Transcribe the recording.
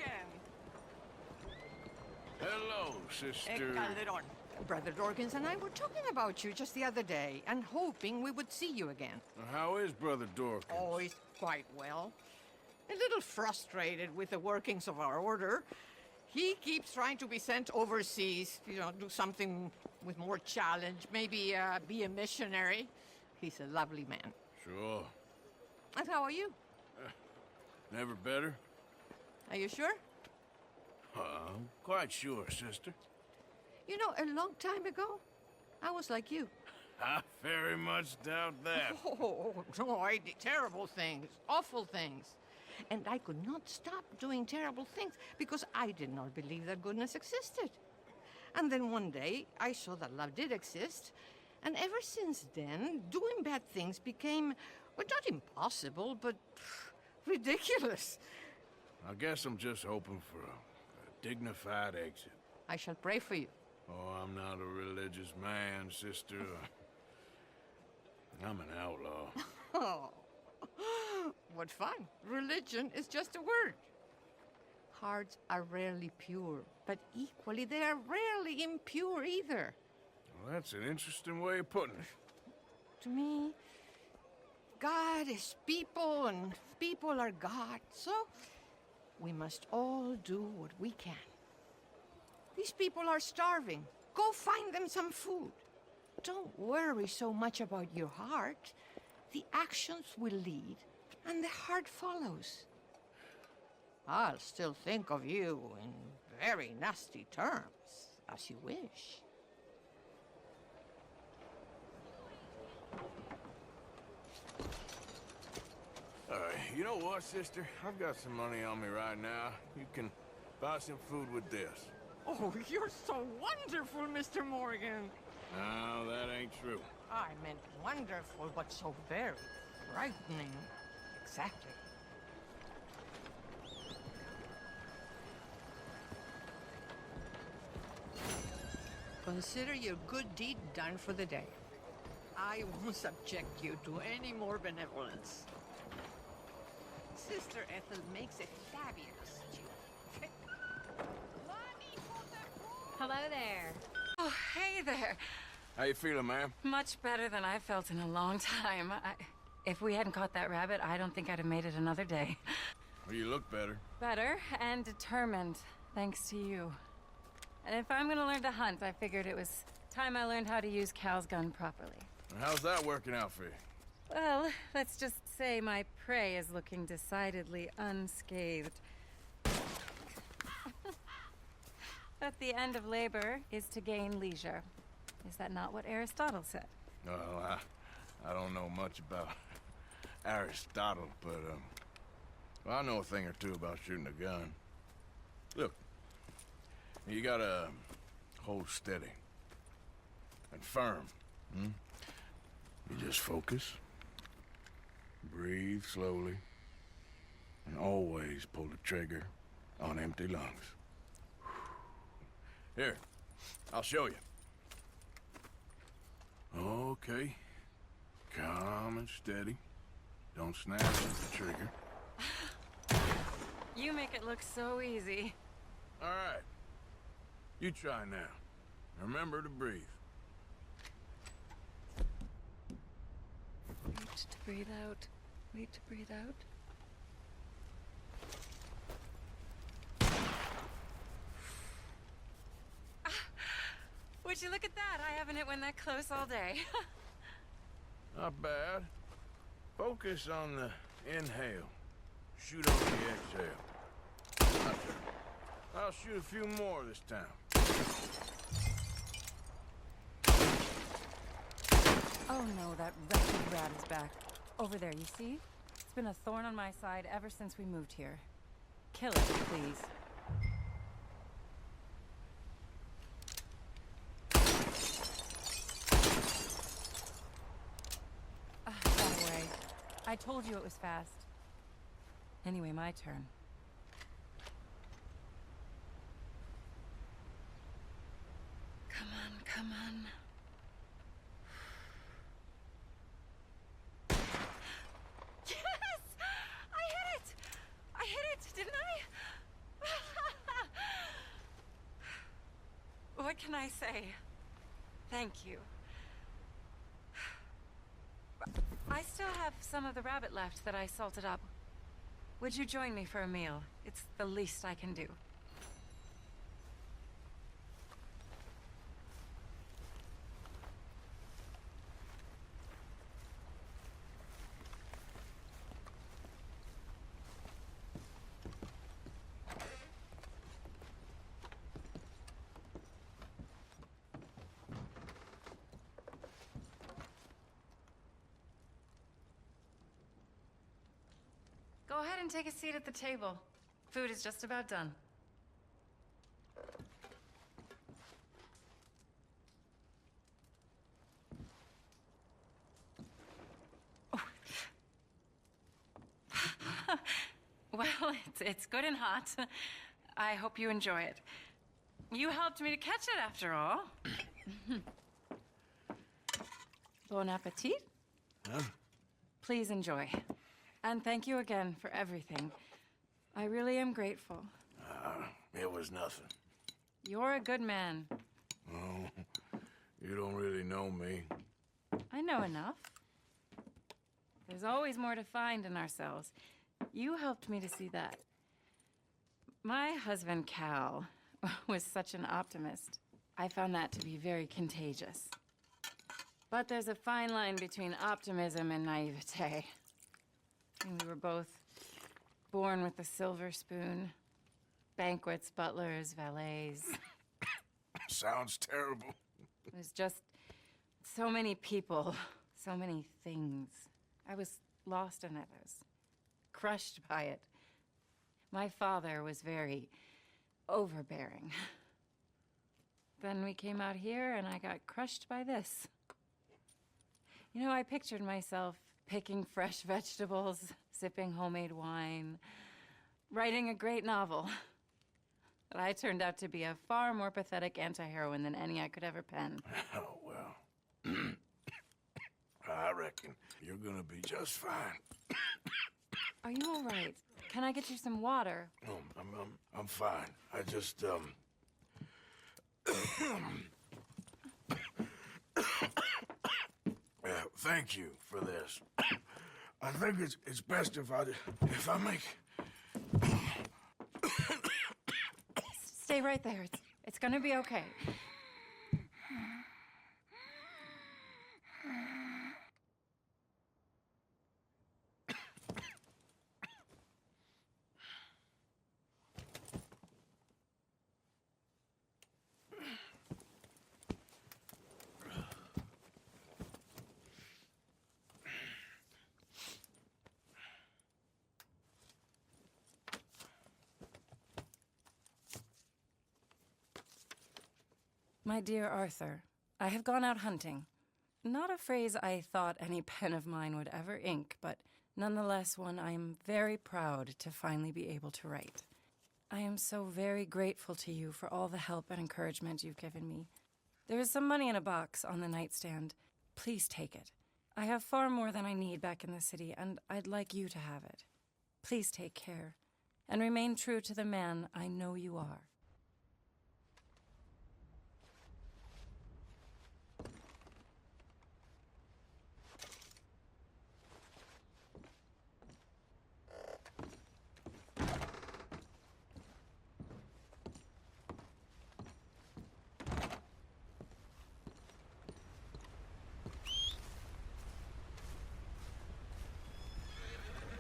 Morgan! Hello, sister. Calderon. Brother Dorkins and I were talking about you just the other day and hoping we would see you again. How is Brother Dorkins? Oh, he's quite well. A little frustrated with the workings of our order. He keeps trying to be sent overseas, do something with more challenge, maybe be a missionary. He's a lovely man. Sure. And how are you? Never better? Are you sure? I'm quite sure, sister. You know, a long time ago, I was like you. I very much doubt that. Oh, no, I did terrible things, awful things. And I could not stop doing terrible things because I did not believe that goodness existed. And then one day, I saw that love did exist. And ever since then, doing bad things became, well, not impossible, but ridiculous. I guess I'm just hoping for a dignified exit. I shall pray for you. Oh, I'm not a religious man, sister. I'm an outlaw. Oh, what fun. Religion is just a word. Hearts are rarely pure, but equally they are rarely impure either. Well, that's an interesting way of putting it. To me, God is people and people are God, so we must all do what we can. These people are starving. Go find them some food. Don't worry so much about your heart. The actions will lead, and the heart follows. I'll still think of you in very nasty terms, as you wish. You know what, sister? I've got some money on me right now. You can buy some food with this. Oh, you're so wonderful, Mr. Morgan. No, that ain't true. I meant wonderful, but so very frightening. Exactly. Consider your good deed done for the day. I won't subject you to any more benevolence. Sister Ethel makes a fabulous stew. Hello there. Oh, hey there. How you feeling, ma'am? Much better than I felt in a long time. If we hadn't caught that rabbit, I don't think I'd have made it another day. Well, you look better. Better and determined, thanks to you. And if I'm gonna learn to hunt, I figured it was time I learned how to use Cal's gun properly. How's that working out for you? Well, let's just say my prey is looking decidedly unscathed. But the end of labor is to gain leisure. Is that not what Aristotle said? Well, I don't know much about Aristotle, but, well, I know a thing or two about shooting a gun. Look, you gotta hold steady and firm. You just focus, breathe slowly, and always pull the trigger on empty lungs. Here, I'll show you. Okay. Calm and steady. Don't snap at the trigger. You make it look so easy. All right. You try now. Remember to breathe. Wait to breathe out. Wait to breathe out. Would you look at that? I haven't hit one that close all day. Not bad. Focus on the inhale. Shoot on the exhale. My turn. I'll shoot a few more this time. Oh no, that wretched rat is back. Over there, you see? It's been a thorn on my side ever since we moved here. Kill it, please. Got away. I told you it was fast. Anyway, my turn. Come on, come on. Yes! I hit it! I hit it, didn't I? I say thank you? I still have some of the rabbit left that I salted up. Would you join me for a meal? It's the least I can do. Go ahead and take a seat at the table. Food is just about done. Oh. Well, it's good and hot. I hope you enjoy it. You helped me to catch it, after all. Bon appetit. Huh? Please enjoy. And thank you again for everything. I really am grateful. It was nothing. You're a good man. Oh, you don't really know me. I know enough. There's always more to find in ourselves. You helped me to see that. My husband, Cal, was such an optimist. I found that to be very contagious. But there's a fine line between optimism and naivete. And we were both born with a silver spoon. Banquets, butlers, valets. Sounds terrible. There's just so many people, so many things. I was lost in it. I was crushed by it. My father was very overbearing. Then we came out here and I got crushed by this. You know, I pictured myself picking fresh vegetables, sipping homemade wine, writing a great novel. But I turned out to be a far more pathetic anti-heroine than any I could ever pen. Oh, well. I reckon you're gonna be just fine. Are you all right? Can I get you some water? No, I'm fine. I just, thank you for this. I think it's best if I make... Stay right there. It's gonna be okay. My dear Arthur, I have gone out hunting. Not a phrase I thought any pen of mine would ever ink, but nonetheless one I am very proud to finally be able to write. I am so very grateful to you for all the help and encouragement you've given me. There is some money in a box on the nightstand. Please take it. I have far more than I need back in the city, and I'd like you to have it. Please take care, and remain true to the man I know you are.